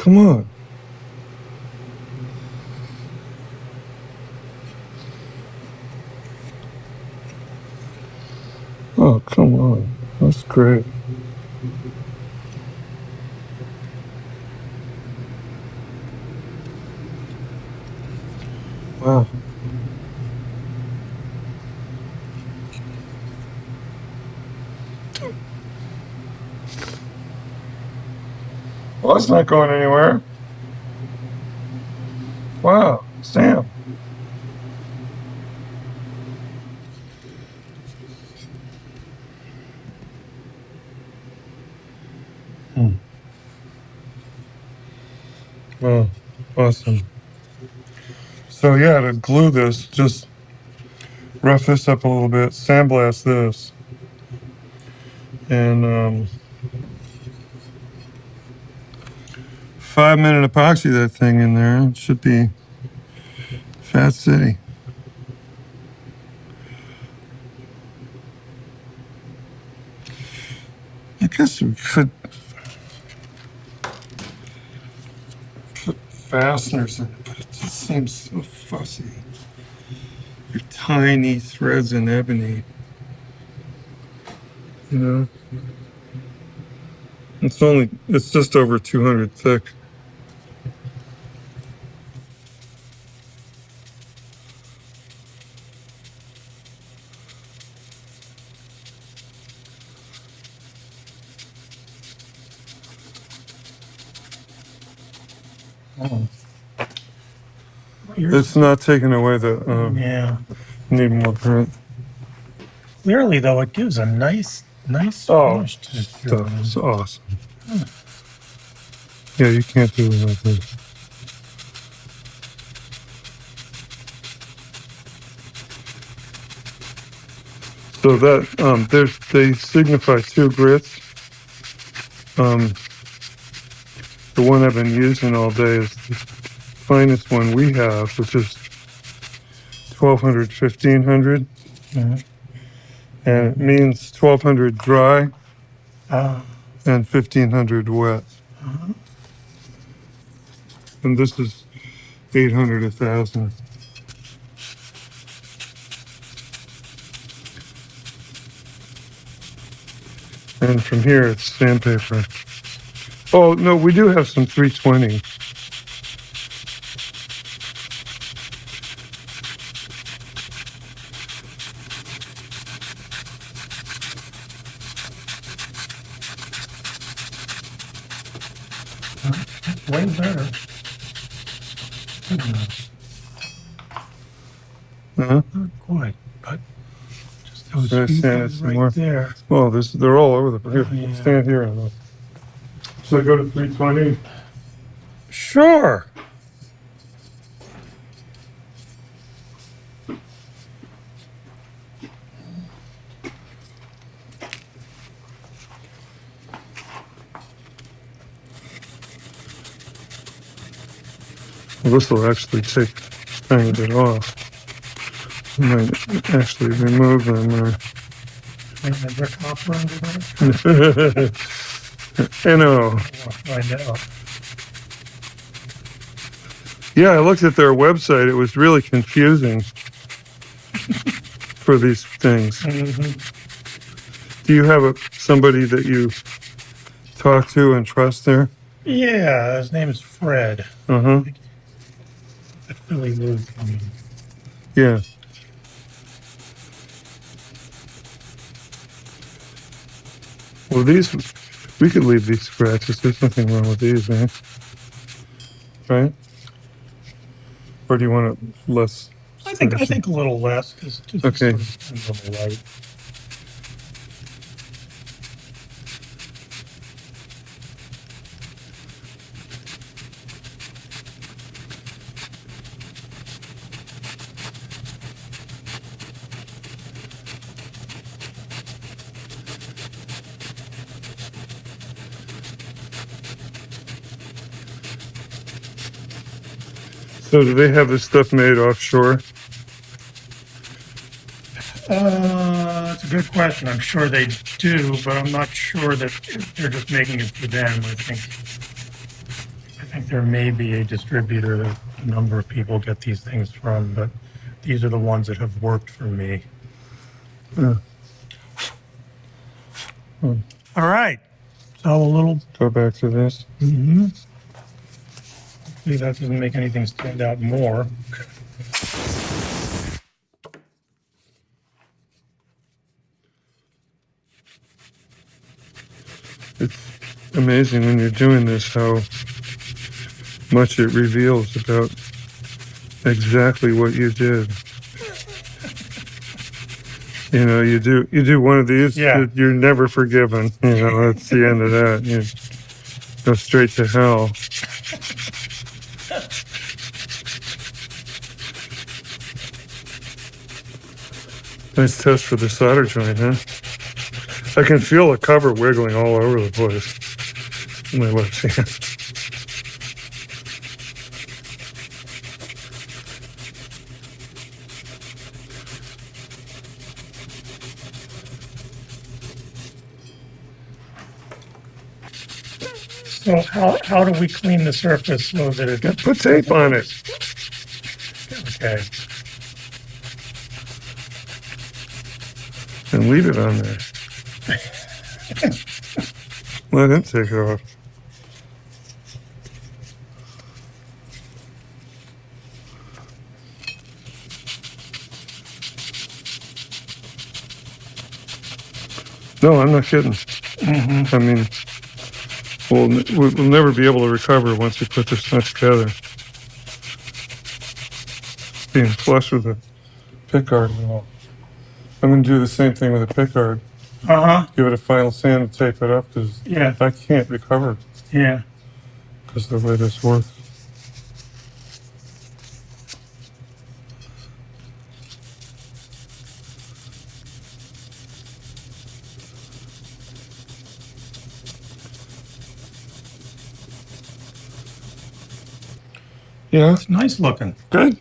come on. Oh, come on. That's great. Wow. Well, it's not going anywhere. Wow, Sam. Wow, awesome. So yeah, to glue this, just rough this up a little bit, sandblast this, and 5-minute epoxy that thing in there. It should be Fat City. I guess we could put fasteners in it, but it just seems so fussy. Your tiny threads in ebony. You know? It's just over 200 thick. Oh. It's not taking away the, Yeah. need more print. Clearly, though, it gives a nice finish to it. Stuff is awesome. Yeah, you can't do it like this. So that, they signify 2 grits. The one I've been using all day is the finest one we have, which is 1200, 1500. Mm-hmm. And it means 1200 dry Ah. and 1500 wet. And this is 800, 1000. And from here it's sandpaper. Oh, no, we do have some 320. Way better. Uh-huh. Not quite, but just those Should I few sand it things some right more? there. Well, they're all over the place. Here, Yeah. stand here. Should I go to 320? Sure. Well, this will actually take kind of it off. I might actually remove them. Make the brick hopper under there. I know. I'll find out. Yeah, I looked at their website. It was really confusing for these things. Mm-hmm. Do you have somebody that you talk to and trust there? Yeah, his name is Fred. Uh-huh. The Philly Loop. Yeah. Well, these, we could leave these scratches. There's nothing wrong with these, man. Right? Or do you want it less? I think a little less because it just Okay. sort of depends on the light. So do they have this stuff made offshore? It's a good question. I'm sure they do, but I'm not sure that they're just making it for them. I think there may be a distributor that a number of people get these things from, but these are the ones that have worked for me. Yeah. All right. So a little. Go back to this. Mm-hmm. See, that doesn't make anything stand out more. It's amazing when you're doing this how much it reveals about exactly what you did. You know, you do one of these, Yeah. you're never forgiven. You know, that's the end of that. You go straight to hell. Nice test for the solder joint, huh? I can feel the cover wiggling all over the place. My left hand. So how do we clean the surface so that it? Put tape on it. Okay. And leave it on there. Let it take it off. No, I'm not kidding. Mm-hmm. I mean, we'll never be able to recover once we put this stuff together. Being flush with a pickguard and all. I'm going to do the same thing with a pickguard. Uh-huh. Give it a final sand and tape it up because Yeah. I can't recover Yeah. because of the way this works. Yeah, It's nice looking. good.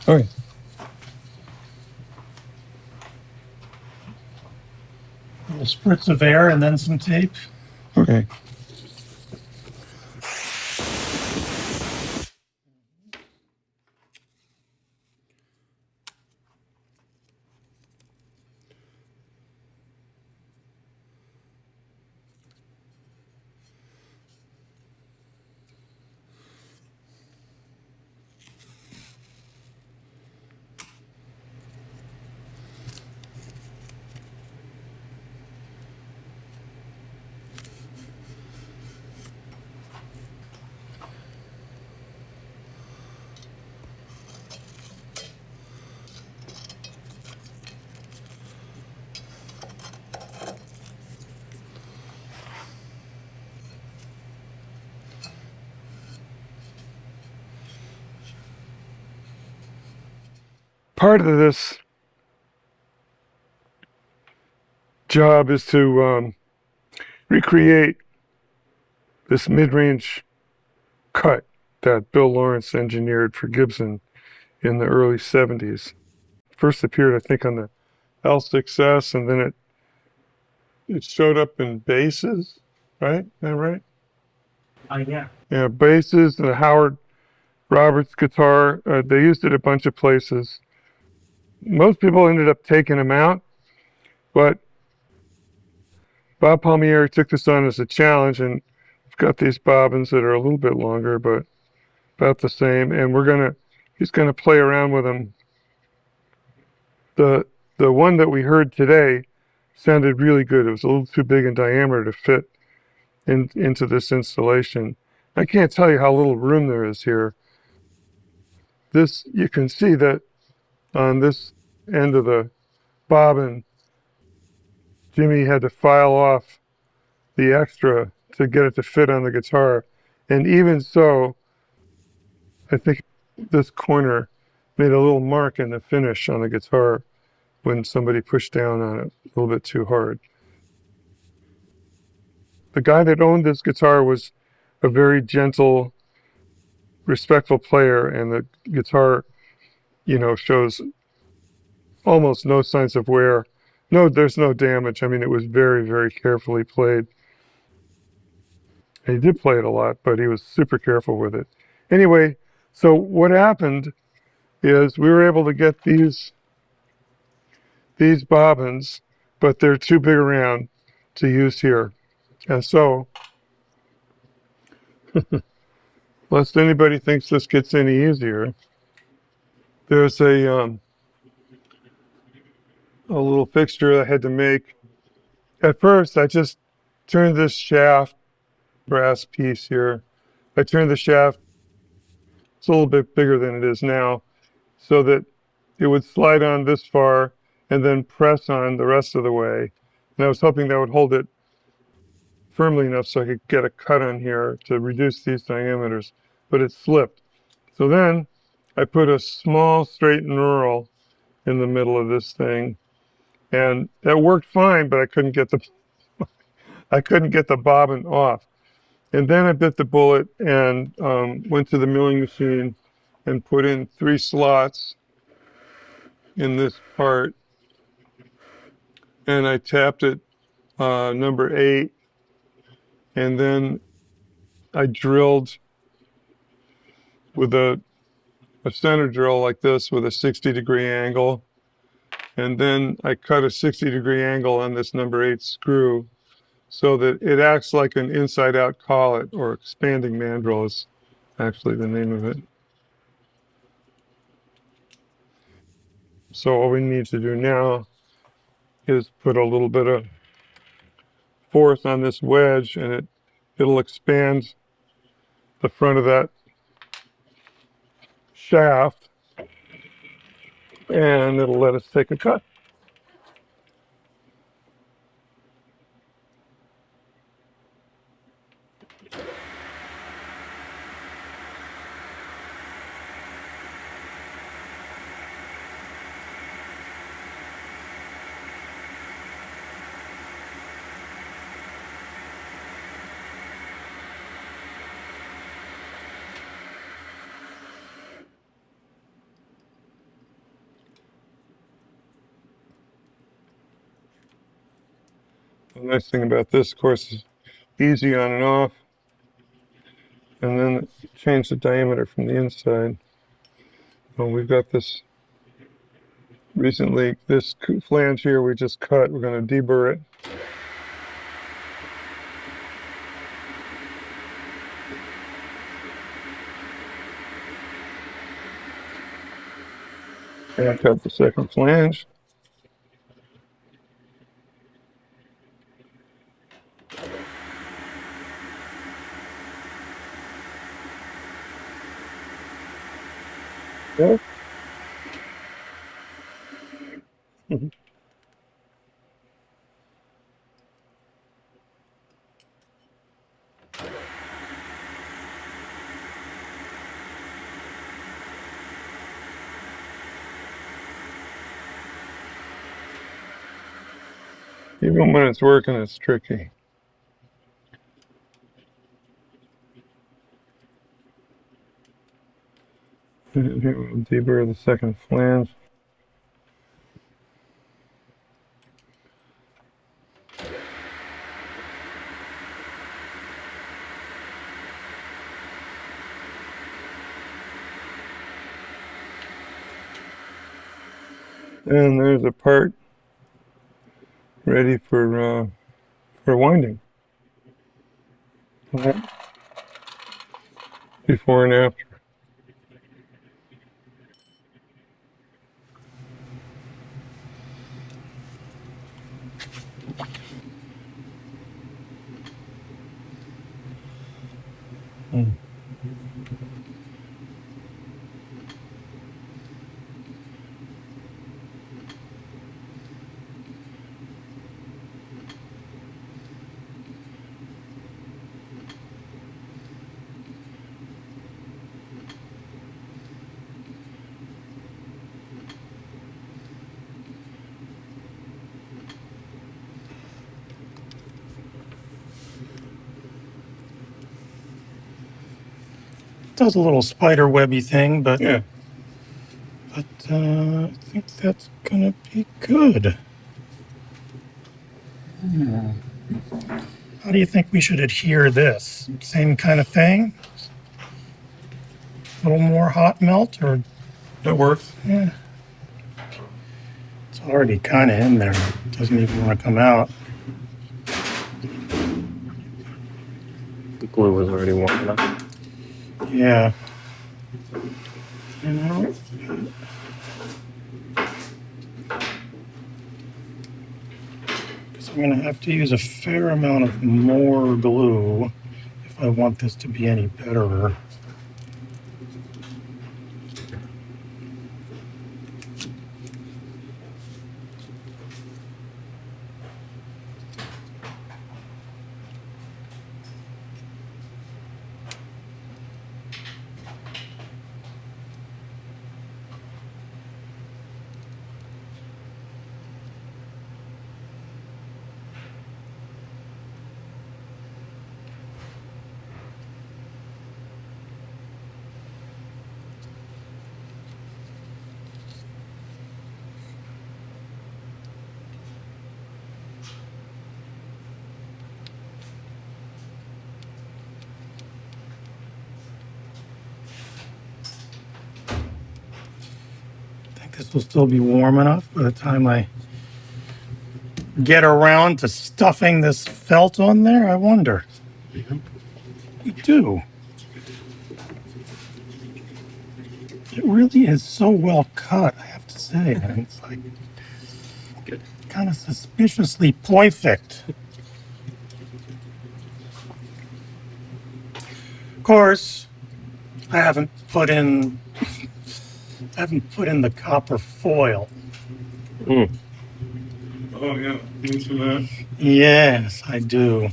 All right. A little spritz of air and then some tape. Okay. Part of this job is to recreate this mid-range cut that Bill Lawrence engineered for Gibson in the early 70s. First appeared, I think, on the L6S, and then it showed up in basses, right? Is that right? Yeah. Yeah, basses, the Howard Roberts guitar. They used it a bunch of places. Most people ended up taking them out, but Bob Palmieri took this on as a challenge, and we've got these bobbins that are a little bit longer, but about the same. And he's gonna play around with them. The one that we heard today sounded really good. It was a little too big in diameter to fit into this installation. I can't tell you how little room there is here. You can see that on this end of the bobbin, Jimmy had to file off the extra to get it to fit on the guitar. And even so, I think this corner made a little mark in the finish on the guitar when somebody pushed down on it a little bit too hard. The guy that owned this guitar was a very gentle, respectful player, and the guitar, shows almost no signs of wear. No, there's no damage. I mean, it was very, very carefully played. And he did play it a lot, but he was super careful with it. Anyway, so what happened is we were able to get these bobbins, but they're too big around to use here. And so, lest anybody thinks this gets any easier, there's a little fixture I had to make. At first, I just turned this shaft, brass piece here, I turned the shaft, it's a little bit bigger than it is now, so that it would slide on this far and then press on the rest of the way. And I was hoping that would hold it firmly enough so I could get a cut on here to reduce these diameters, but it slipped. So then I put a small straight knurl in the middle of this thing, and that worked fine, but I couldn't get the bobbin off. And then I bit the bullet and went to the milling machine and put in 3 slots in this part, and I tapped it number 8, and then I drilled with a center drill like this with a 60-degree angle, and then I cut a 60-degree angle on this number 8 screw so that it acts like an inside-out collet, or expanding mandrel is actually the name of it. So all we need to do now is put a little bit of force on this wedge, and it'll expand the front of that shaft, and it'll let us take a cut. The nice thing about this, of course, is easy on and off, and then change the diameter from the inside. Well, we've got this recently, this flange here we just cut, we're going to deburr it. And cut the second flange. Yeah. Even when it's working, it's tricky. And here we'll deburr the second flange. And there's a part ready for winding. Right. Before and after. Does a little spider webby thing, but Yeah. I think that's gonna be good. How do you think we should adhere this? Same kind of thing? A little more hot melt, or That works. yeah. It's already kind of in there. It doesn't even want to come out. The glue was already warm enough. Yeah. You know? Because I'm going to have to use a fair amount of more glue if I want this to be any better. This will still be warm enough by the time I get around to stuffing this felt on there, I wonder. We do. It really is so well cut, I have to say. It's like kind of suspiciously perfect. Of course, I haven't put in the copper foil. Mm. Oh yeah, into that. Yes, I do.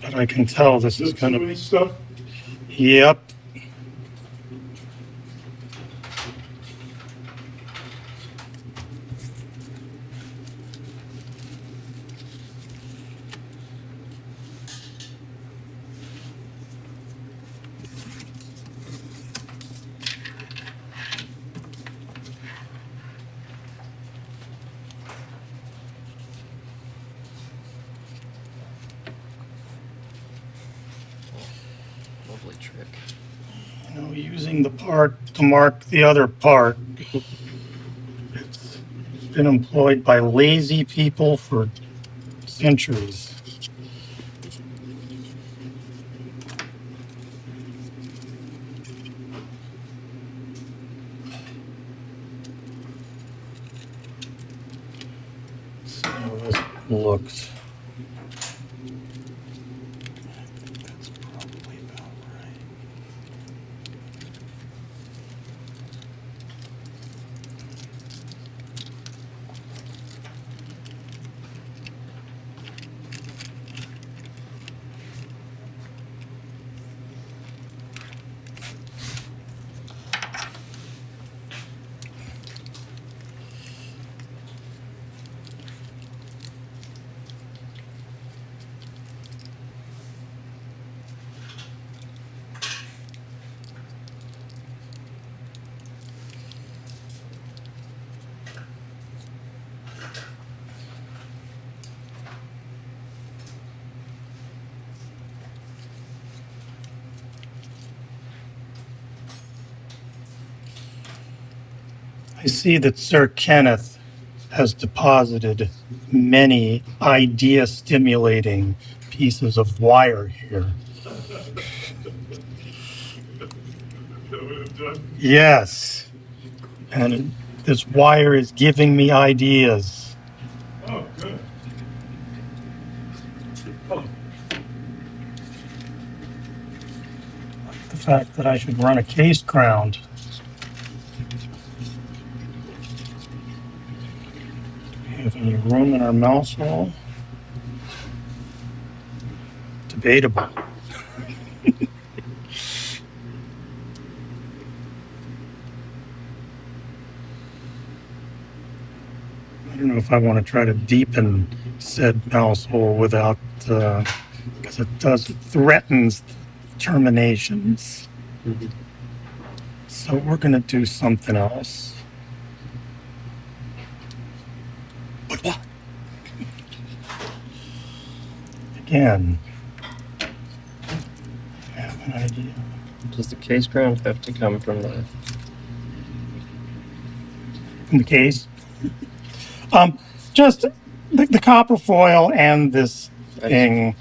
But I can tell this is going to be stuff. Yep. Lovely trick. You know, using the part to mark the other part. It's been employed by lazy people for centuries. Let's see how this looks. That's probably about right. I see that Sir Kenneth has deposited many idea-stimulating pieces of wire here. Yes. And this wire is giving me ideas. Oh, good. The fact that I should run a case ground. Do we have any room in our mouse hole? Debatable. I don't know if I want to try to deepen said mouse hole without, because it threatens terminations. Mm-hmm. So we're going to do something else. But what? again. I have an idea. Does the case ground have to come from the? In the case. Just the copper foil and this thing,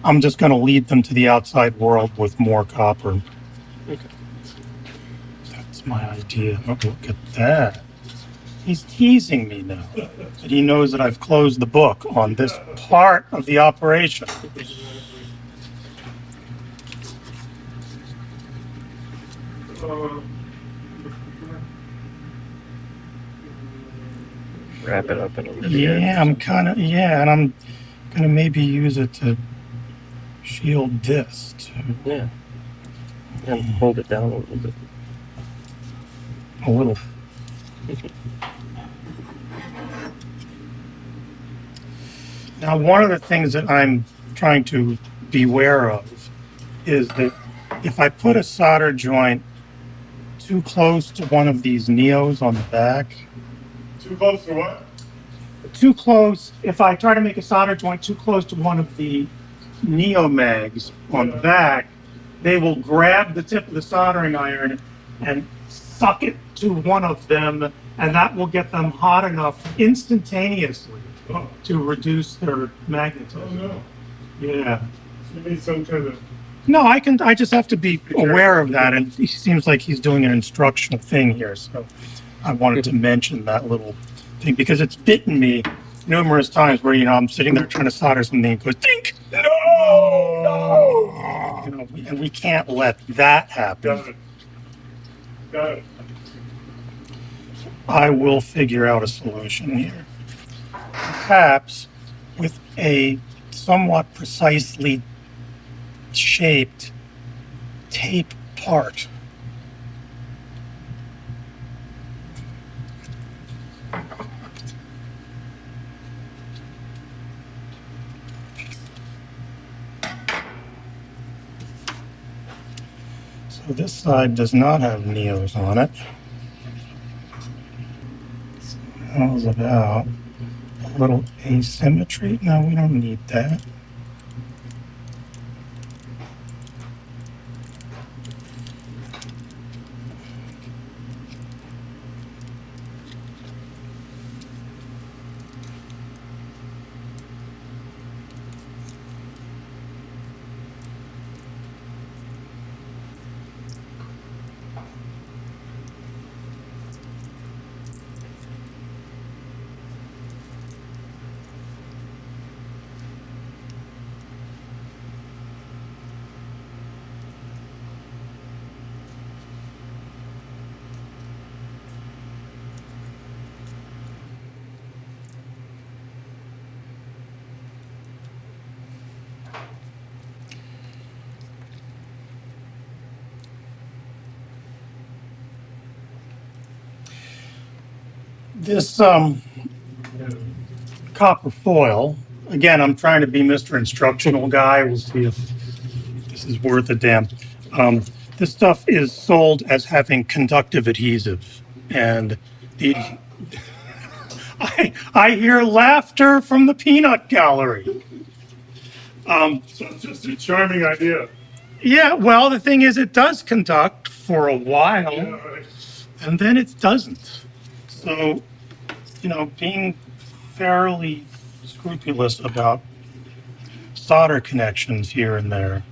I'm just going to lead them to the outside world with more copper. Okay. That's my idea. Oh, look at that. He's teasing me now. And he knows that I've closed the book on this part of the operation. Wrap it up in a video. Yeah, I'm kind of, yeah, and I'm going to maybe use it to shield this too. Yeah. And hold it down a little bit. A little. Now, one of the things that I'm trying to beware of is that if I put a solder joint too close to one of these Neos on the back, Too close to what? too close, if I try to make a solder joint too close to one of the Neo mags on the back, they will grab the tip of the soldering iron and suck it to one of them, and that will get them hot enough instantaneously to reduce their magnetism. Oh no. Yeah. So you need some kind of. No, I just have to be aware of that, and he seems like he's doing an instructional thing here, so I wanted to mention that little thing because it's bitten me numerous times where, I'm sitting there trying to solder something and it goes, dink! No! And we can't let that happen. Got it. Got it. I will figure out a solution here. Perhaps with a somewhat precisely shaped tape part. So this side does not have Neos on it. So how's about a little asymmetry? No, we don't need that. This copper foil, again, I'm trying to be Mr. Instructional guy. We'll see if this is worth a damn. This stuff is sold as having conductive adhesive, and the I hear laughter from the peanut gallery. So it's just a charming idea. Yeah, well, the thing is, it does conduct for a while, Yeah, right. and then it doesn't. So, being fairly scrupulous about solder connections here and there.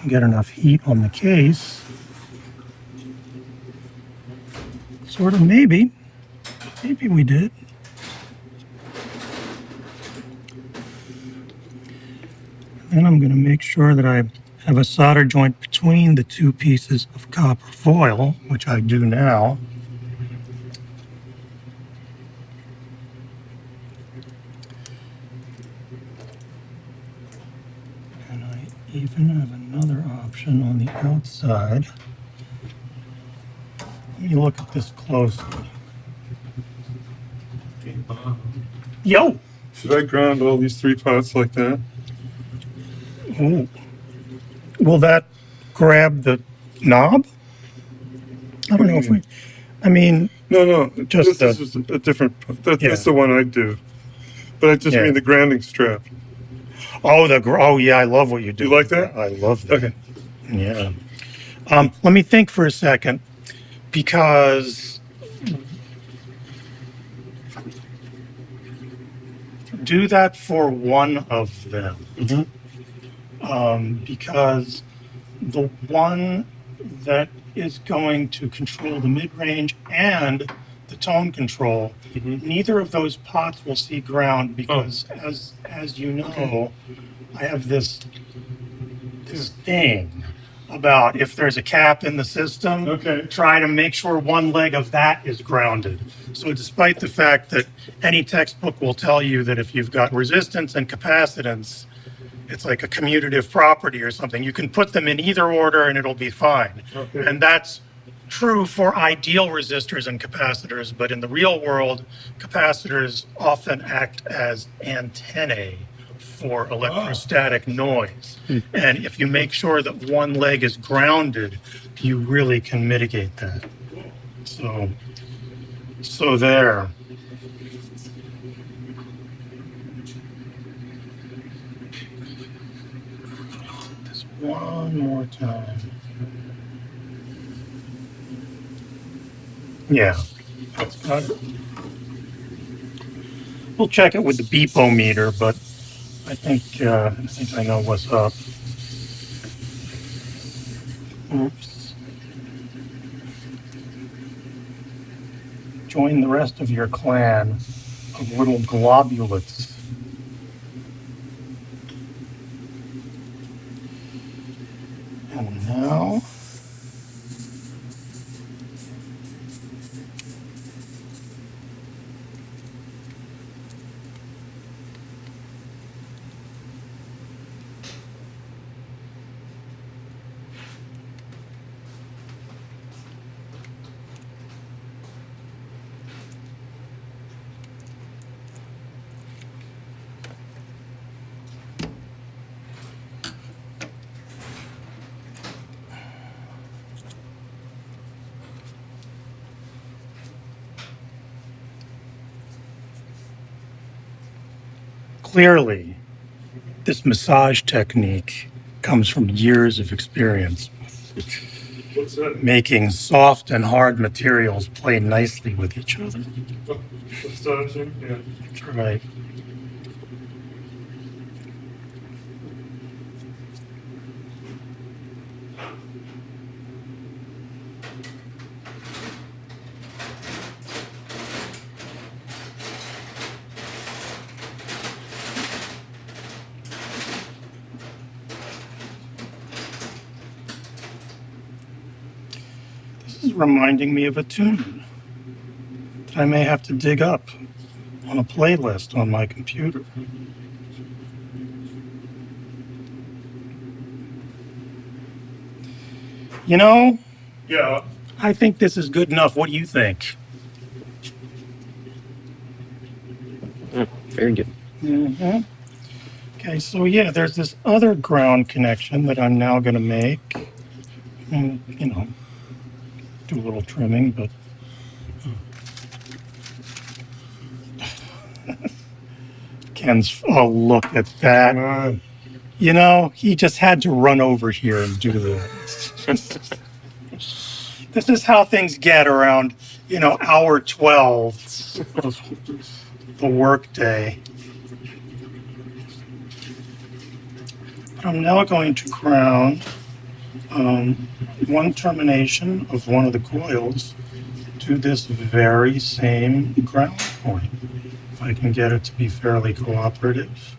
Get enough heat on the case. Sort of, maybe. Maybe we did. Then I'm going to make sure that I have a solder joint between the two pieces of copper foil, which I do now. And I even have another option on the outside. me look at this closely. Yo! Should I ground all these 3 pots like that? Ooh. Will that grab the knob? I don't know if we. I mean, No, Just this the- is a different. That's Yeah. the one I do. But I just Yeah. mean the grounding strap. oh yeah, I love what you do. You like that? I love that. Okay. Yeah. Let me think for a second, because do that for one of them. Because the one that is going to control the mid-range and the tone control, neither of those pots will see ground because, as you know, I have this thing about if there's a cap in the system, Okay. try to make sure one leg of that is grounded. So despite the fact that any textbook will tell you that if you've got resistance and capacitance, it's like a commutative property or something, you can put them in either order and it'll be fine. Okay. And that's true for ideal resistors and capacitors, but in the real world, capacitors often act as antennae for electrostatic noise. And if you make sure that one leg is grounded, you really can mitigate that. So there. This one more time. Yeah, that's got it. We'll check it with the beepometer, but I think I know what's up. Oops. Join the rest of your clan of little globulates. And now, clearly, this massage technique comes from years of experience What's that? making soft and hard materials play nicely with each other. Astonishing. Yeah. That's right. This is reminding me of a tune that I may have to dig up on a playlist on my computer. You know, Yeah. I think this is good enough. What do you think? Very good. Mm-hmm. Okay, so yeah, there's this other ground connection that I'm now going to make. And, you know, do a little trimming, but Ken's, oh, look at that. Come on. You know, he just had to run over here and do that. This is how things get around, you know, hour 12 of the workday. I'm now going to ground one termination of one of the coils to this very same ground point. If I can get it to be fairly cooperative.